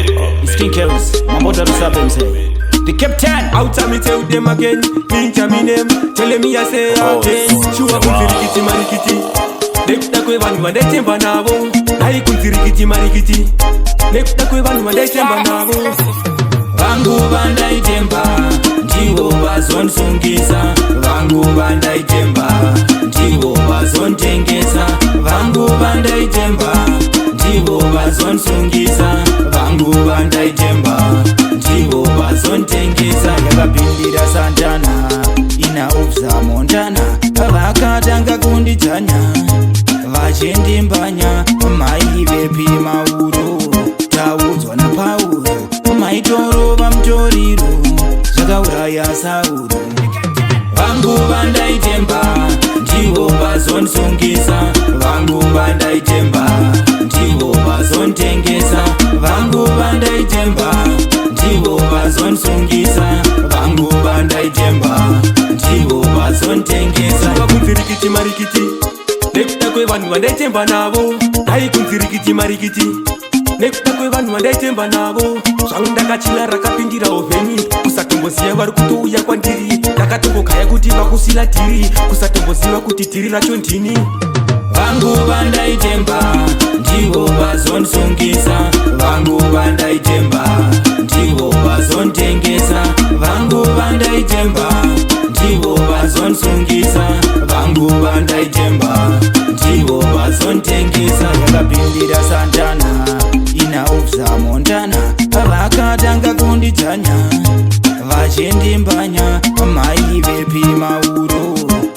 Skin Kills, Mamboda Rusabem say. The captain, out me tell them again. Ninja me name, tell me I say again. Shua kuntirikiti marikiti. Nekta kwe vanu wande temba nabo. Nai kuntirikiti marikiti. Nekta kwe vanu wande temba nabo. Vangu bandai temba, ndivo bazon sungisa. Vangu bandai temba, ndivo bazon tengesa. Vangu bandai temba, ndivo bazon sungisa. Vangu bandai temba, ndivo bazon tengesa. yakapindira Santana, ina upsa Montana. Vakatanga kunditanya, vachendimbanya. Mai vepi mauro, taudzwa naPauro. Maitoro vamutoriro, zvakauraya Sauro. Vangu bandai temba, ndivo bazon sungisa. Vangu bandai temba, ndivo bazon tengesa. Vangu bandai temba, ndivo bazon sungisa. Vangu bandai temba, ndivo bazon tengesa. Vakunzirikiti marikiti, nekta kwe vanhu vandai temba navo. Dai kunzirikiti marikiti, nekta kwe vanhu vandai temba navo. Zvangu ndakachila rakapindira ovheni. Kusatomboziva vari kutouya kwandiri. Ndakatongokaya kuti vakusila tiri. Kusatomboziva kuti tiri racho ndini. Vangu bandai temba, ndivo bazon sungisa. Vangu bandai temba, ndivo bazon tengesa. Vangu bandai temba, ndivo bazon sungisa. Vangu bandai temba, ndivo bazon tengesa. Yakapindira Santana, ina upsa Montana. Vakatanga kunditanya, vachendimbanya. Mai vepi mauro,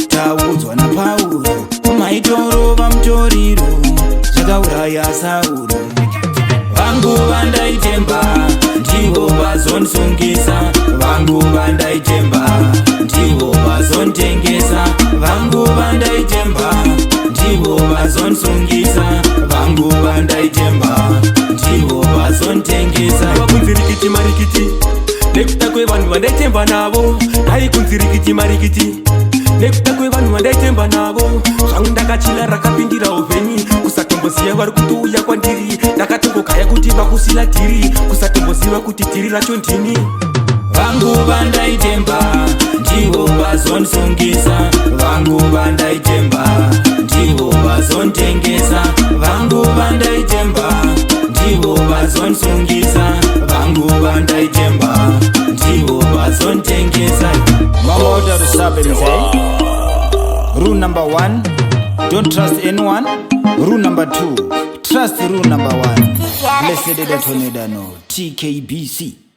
taudzwa naPauro. Maitoro vamutoriro, zvakauraya Sauro. Vangu bandai temba, ndivo bazon sungisa. Vangu bandai temba, ndivo bazon tengesa. Vangu bandai temba, ndivo bazon sungisa. Vangu bandai temba, ndivo bazon tengesa. Vakunzirikiti marikiti, nekta kwe vanhu vandai temba navo. Dai kunzirikiti marikiti, nekta kwe vanhu vandai temba navo. Zvangu ndakachila rakapindira ovheni. Kusatomboziva vari kutouya kwandiri. Ndakatongokaya kuti vakusila tiri. Kusatomboziva kuti tiri racho ndini. Vangu bandai temba, ndivo bazon sungisa. Vangu bandai temba, ndivo bazon tengesa. Vangu bandai temba, ndivo bazon sungisa. Vangu bandai temba, ndivo bazon tengesa. Mamboda Rusabem say. Rule number 1, don't trust anyone. Rule number 2, trust rule number 1. Blessed Tornado, TKBC.